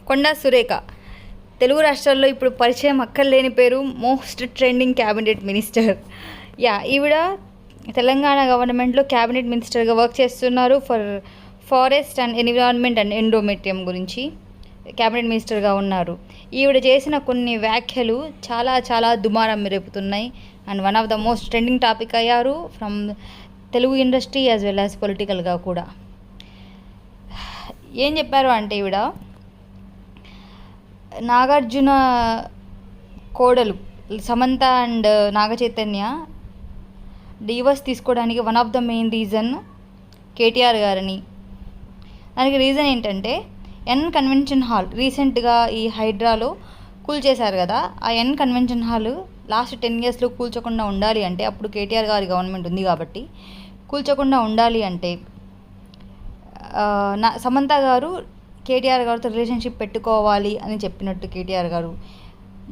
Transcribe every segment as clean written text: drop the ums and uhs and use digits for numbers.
కొండా సురేఖ తెలుగు రాష్ట్రాల్లో ఇప్పుడు పరిచయం అక్కర్లేని పేరు, మోస్ట్ ట్రెండింగ్ క్యాబినెట్ మినిస్టర్. ఈవిడ తెలంగాణ గవర్నమెంట్లో క్యాబినెట్ మినిస్టర్గా వర్క్ చేస్తున్నారు. Forest and environment and endowments గురించి క్యాబినెట్ మినిస్టర్గా ఉన్నారు. ఈవిడ చేసిన కొన్ని వ్యాఖ్యలు చాలా చాలా దుమారం రేపుతున్నాయి and one of the most trending topic అయ్యారు from Telugu industry as well as పొలిటికల్గా కూడా. ఏం చెప్పారు అంటే, ఈవిడ నాగార్జున కోడలు సమంత అండ్ నాగ చైతన్య డివోర్స్ తీసుకోవడానికి one of the main reason KTR గారని. దానికి రీజన్ ఏంటంటే, ఎన్ కన్వెన్షన్ హాల్ రీసెంట్గా ఈ హైడ్రాలో కూల్చేశారు కదా, ఆ ఎన్ కన్వెన్షన్ హాల్ లాస్ట్ 10 yearsలో కూల్చకుండా ఉండాలి అంటే, అప్పుడు కేటీఆర్ గారి గవర్నమెంట్ ఉంది కాబట్టి కూల్చకుండా ఉండాలి అంటే సమంత గారు కేటీఆర్ గారితో రిలేషన్షిప్ పెట్టుకోవాలి అని చెప్పినట్టు కేటీఆర్ గారు,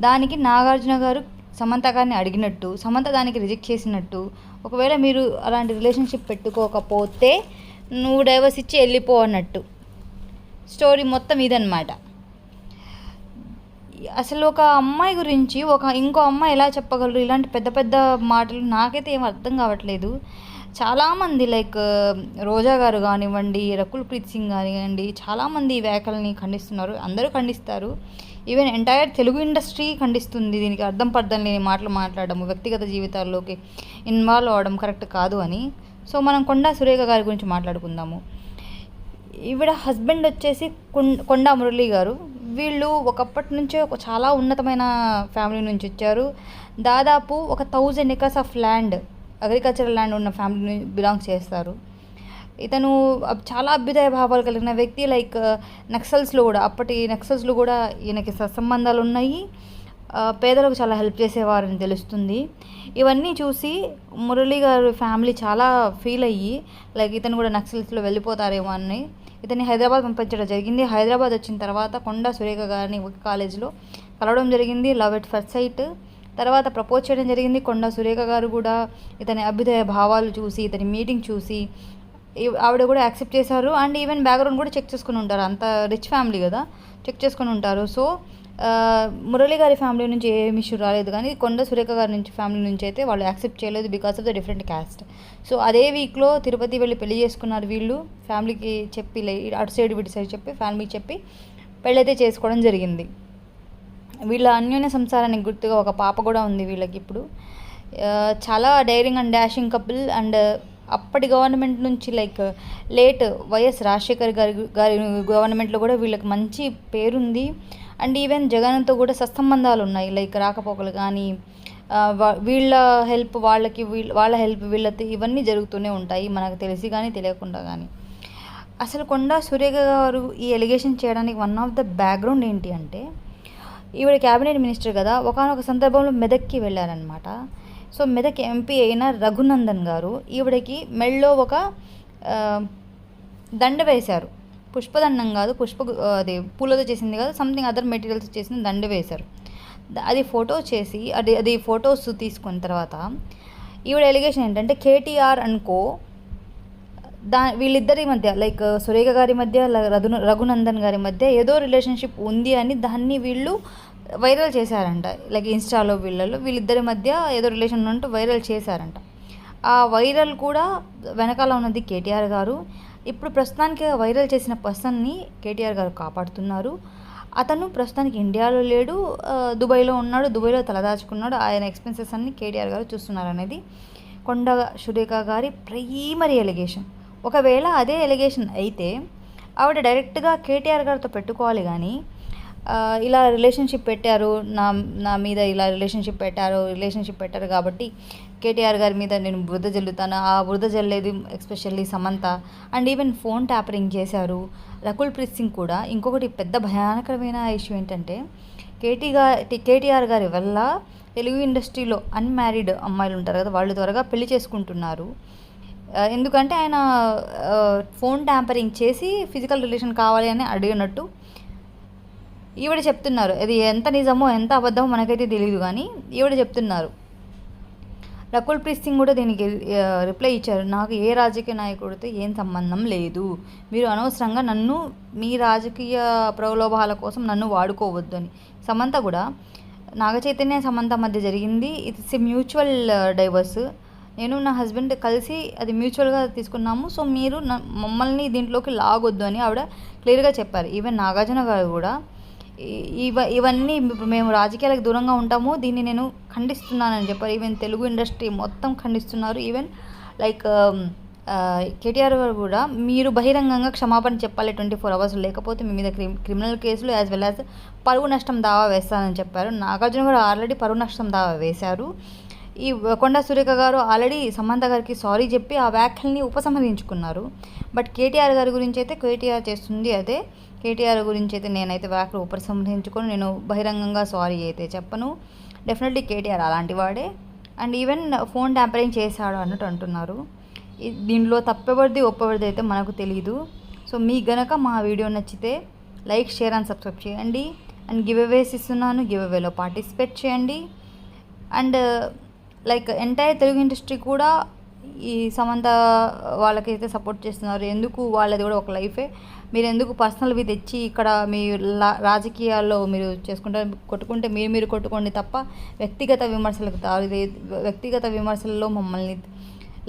దానికి నాగార్జున గారు సమంత గారిని అడిగినట్టు, సమంత దానికి రిజెక్ట్ చేసినట్టు, ఒకవేళ మీరు అలాంటి రిలేషన్షిప్ పెట్టుకోకపోతే నువ్వు డైవర్స్ ఇచ్చి వెళ్ళిపో అన్నట్టు స్టోరీ మొత్తం ఇదన్నమాట. అసలు ఒక అమ్మాయి గురించి ఇంకో అమ్మాయి ఎలా చెప్పగలరు ఇలాంటి పెద్ద పెద్ద మాటలు? నాకైతే ఏం అర్థం కావట్లేదు. చాలామంది లైక్ రోజా గారు కానివ్వండి, రకుల్ ప్రీత్ సింగ్ కానివ్వండి, చాలామంది ఈ వ్యాఖ్యలని ఖండిస్తున్నారు. అందరూ ఖండిస్తారు. ఈవెన్ ఎంటైర్ తెలుగు ఇండస్ట్రీ ఖండిస్తుంది. దీనికి అర్థం పర్థం లేని మాటలు మాట్లాడడం, వ్యక్తిగత జీవితాల్లోకి ఇన్వాల్వ్ అవ్వడం కరెక్ట్ కాదు అని. సో మనం కొండా సురేఖ గారి గురించి మాట్లాడుకుందాము. ఈవిడ హస్బెండ్ వచ్చేసి కొండా మురళి గారు. వీళ్ళు ఒకప్పటి నుంచే చాలా ఉన్నతమైన ఫ్యామిలీ నుంచి వచ్చారు. దాదాపు 1000 acres of land, agricultural land ఉన్న ఫ్యామిలీ బిలాంగ్స్ చేస్తారు. ఇతను చాలా అభ్యుదయ భావాలు కలిగిన వ్యక్తి. లైక్ నక్సల్స్లో కూడా, అప్పటి నక్సల్స్లో కూడా ఈయనకి సత్సంబంధాలు ఉన్నాయి. పేదలకు చాలా హెల్ప్ చేసేవారని తెలుస్తుంది. ఇవన్నీ చూసి మురళి గారు ఫ్యామిలీ చాలా ఫీల్ అయ్యి, లైక్ ఇతను కూడా నక్సల్స్లో వెళ్ళిపోతారేమో అని ఇతన్ని హైదరాబాద్ పంపించడం జరిగింది. హైదరాబాద్ వచ్చిన తర్వాత కొండా సురేఖ గారిని ఒక కాలేజ్లో కలవడం జరిగింది. Love at first sight. తర్వాత ప్రపోజ్ చేయడం జరిగింది. కొండా సురేఖ గారు కూడా ఇతని అభ్యుదయ భావాలు చూసి, ఇతని మీటింగ్ చూసి ఆవిడ కూడా యాక్సెప్ట్ చేశారు. అండ్ ఈవెన్ బ్యాక్గ్రౌండ్ కూడా చెక్ చేసుకుని ఉంటారు. అంత రిచ్ ఫ్యామిలీ కదా, చెక్ చేసుకుని ఉంటారు. సో మురళి గారి ఫ్యామిలీ నుంచి ఏమి ఇష్యూ రాలేదు, కానీ కొండా సురేఖ గారి నుంచి ఫ్యామిలీ నుంచి అయితే వాళ్ళు యాక్సెప్ట్ చేయలేదు because of the different caste. So అదే వీక్లో తిరుపతి వెళ్ళి పెళ్లి చేసుకున్నారు వీళ్ళు. ఫ్యామిలీకి చెప్పి, అటు సైడ్ ఇటు సైడ్ చెప్పి ఫ్యామిలీకి చెప్పి పెళ్ళైతే చేసుకోవడం జరిగింది. వీళ్ళ అన్యోన్య సంసారానికి గుర్తుగా ఒక పాప కూడా ఉంది వీళ్ళకి ఇప్పుడు. చాలా daring and dashing couple. And అప్పటి గవర్నమెంట్ నుంచి లైక్ లేట్ వైఎస్ రాజశేఖర్ గారి గవర్నమెంట్లో కూడా వీళ్ళకి మంచి పేరుంది. అండ్ ఈవెన్ జగన్తో కూడా సత్సంబంధాలు ఉన్నాయి. లైక్ రాకపోకలు కానీ, వీళ్ళ హెల్ప్ వాళ్ళకి, వాళ్ళ హెల్ప్ వీళ్ళకి, ఇవన్నీ జరుగుతూనే ఉంటాయి మనకు తెలిసి కానీ తెలియకుండా కానీ. అసలు కొండా సురేఖ గారు ఈ ఎలిగేషన్ చేయడానికి వన్ ఆఫ్ ద బ్యాక్గ్రౌండ్ ఏంటి అంటే, ఈవిడ క్యాబినెట్ మినిస్టర్ కదా, ఒకనొక సందర్భంలో మెదక్కి వెళ్ళారనమాట. సో మెదక్ ఎంపీ అయిన రఘునందన్ గారు ఈవిడకి మెళ్ళో ఒక దండ వేశారు. పుష్పదండం కాదు, అది పూలతో చేసింది కాదు, సంథింగ్ అదర్ మెటీరియల్స్ చేసిన దండ వేశారు. అది ఫోటో చేసి అది ఫొటోస్ తీసుకున్న తర్వాత ఈవిడ ఎలిగేషన్ ఏంటంటే, కేటీఆర్ అండ్ కో వీళ్ళిద్దరి మధ్య, లైక్ సురేఖ గారి మధ్య, రఘునందన్ గారి మధ్య ఏదో రిలేషన్షిప్ ఉంది అని దాన్ని వీళ్ళు వైరల్ చేశారంట. లైక్ ఇన్స్టాలో వీళ్ళిద్దరి మధ్య ఏదో రిలేషన్ ఉన్నట్టు వైరల్ చేశారంట. ఆ వైరల్ కూడా వెనకాల ఉన్నది కేటీఆర్ గారు. ఇప్పుడు ప్రస్తుతానికి వైరల్ చేసిన పర్సన్ని కేటీఆర్ గారు కాపాడుతున్నారు. అతను ప్రస్తుతానికి ఇండియాలో లేడు, దుబాయ్లో ఉన్నాడు. దుబాయ్లో తలదాచుకున్నాడు. ఆయన ఎక్స్పెన్సెస్ అన్ని కేటీఆర్ గారు చూస్తున్నారు అనేది కొండా సురేఖ గారి ప్రైమరీ ఎలిగేషన్. ఒకవేళ అదే ఎలిగేషన్ అయితే ఆవిడ డైరెక్ట్గా కేటీఆర్ గారితో పెట్టుకోవాలి, కానీ ఇలా రిలేషన్షిప్ పెట్టారు, నా మీద ఇలా రిలేషన్షిప్ పెట్టారు కాబట్టి కేటీఆర్ గారి మీద నేను బురద జల్లుతాను. ఆ బురద జల్లేది especially Samantha. And even phone tapering చేశారు రకుల్ ప్రీత్ సింగ్ కూడా. ఇంకొకటి పెద్ద భయానకరమైన ఇష్యూ ఏంటంటే, కేటీఆర్ గారి వల్ల తెలుగు ఇండస్ట్రీలో అన్మ్యారీడ్ అమ్మాయిలు ఉంటారు కదా, వాళ్ళు త్వరగా పెళ్లి చేసుకుంటున్నారు. ఎందుకంటే ఆయన ఫోన్ ట్యాంపరింగ్ చేసి ఫిజికల్ రిలేషన్ కావాలి అని అడిగినట్టు ఈవిడ చెప్తున్నారు. అది ఎంత నిజమో ఎంత అబద్ధమో మనకైతే తెలియదు, కానీ ఈవిడ చెప్తున్నారు. రకుల్ ప్రీత్ సింగ్ కూడా దీనికి రిప్లై ఇచ్చారు, నాకు ఏ రాజకీయ నాయకుడితో ఏం సంబంధం లేదు, మీరు అనవసరంగా నన్ను మీ రాజకీయ ప్రలోభాల కోసం నన్ను వాడుకోవద్దు అని. సమంత కూడా నాగ చైతన్య సమంత మధ్య జరిగింది, ఇట్స్ ఏ మ్యూచువల్ డైవర్స్, నేను నా హస్బెండ్ కలిసి అది మ్యూచువల్గా తీసుకున్నాము, సో మీరు మమ్మల్ని దీంట్లోకి లాగొద్దు అని ఆవిడ క్లియర్గా చెప్పారు. ఈవెన్ నాగార్జున గారు కూడా ఇవన్నీ మేము రాజకీయాలకు దూరంగా ఉంటాము, దీన్ని నేను ఖండిస్తున్నానని చెప్పారు. ఈవెన్ తెలుగు ఇండస్ట్రీ మొత్తం ఖండిస్తున్నారు. ఈవెన్ లైక్ కేటీఆర్ గారు కూడా మీరు బహిరంగంగా క్షమాపణ చెప్పాలి 24 hours, లేకపోతే మీ మీద క్రిమినల్ కేసులు యాజ్ వెల్ యాజ్ పరువు నష్టం దావా వేస్తానని చెప్పారు. నాగార్జున గారు ఆల్రెడీ పరువు నష్టం దావా వేశారు. ఈ కొండా సురేఖ గారు ఆల్రెడీ సమంత గారికి సారీ చెప్పి ఆ వ్యాఖ్యల్ని ఉపసంహరించుకున్నారు. బట్ కేటీఆర్ గారి గురించి అయితే కేటీఆర్ చేస్తుంది అదే. కేటీఆర్ గురించి అయితే నేనైతే వ్యాఖ్యలు ఉపసంహరించుకొని నేను బహిరంగంగా సారీ అయితే చెప్పను. డెఫినెట్లీ కేటీఆర్ అలాంటి వాడే. అండ్ ఈవెన్ ఫోన్ ట్యాంపరింగ్ చేశాడు అన్నట్టు అంటున్నారు. దీనిలో తప్పెవరిది ఒప్పెవరిది అయితే మనకు తెలియదు. సో మీకు గనక మా వీడియో నచ్చితే లైక్, షేర్ అండ్ సబ్స్క్రైబ్ చేయండి. అండ్ గివ్ అవేస్ ఇస్తున్నాను, గివ్ అవేలో పార్టిసిపేట్ చేయండి. And like entire Telugu industry కూడా ఈ సమంత వాళ్ళకైతే సపోర్ట్ చేస్తున్నారు. ఎందుకు, వాళ్ళది కూడా ఒక లైఫే, మీరు ఎందుకు పర్సనల్వి తెచ్చి ఇక్కడ మీ రాజకీయాల్లో మీరు కొట్టుకుంటే మీరు కొట్టుకోండి తప్ప వ్యక్తిగత విమర్శలకు వ్యక్తిగత విమర్శల్లో మమ్మల్ని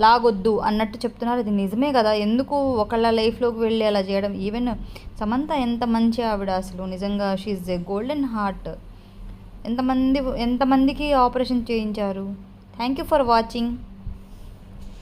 లాగొద్దు అన్నట్టు చెప్తున్నారు. ఇది నిజమే కదా, ఎందుకు ఒకళ్ళ లైఫ్లోకి వెళ్ళి అలా చేయడం. ఈవెన్ సమంత ఎంత మంచి ఆవిడ, అసలు నిజంగా షీఈ్ ఎ గోల్డెన్ హార్ట్. ఎంతమందికి ఆపరేషన్ చేయించారు. Thank you for watching.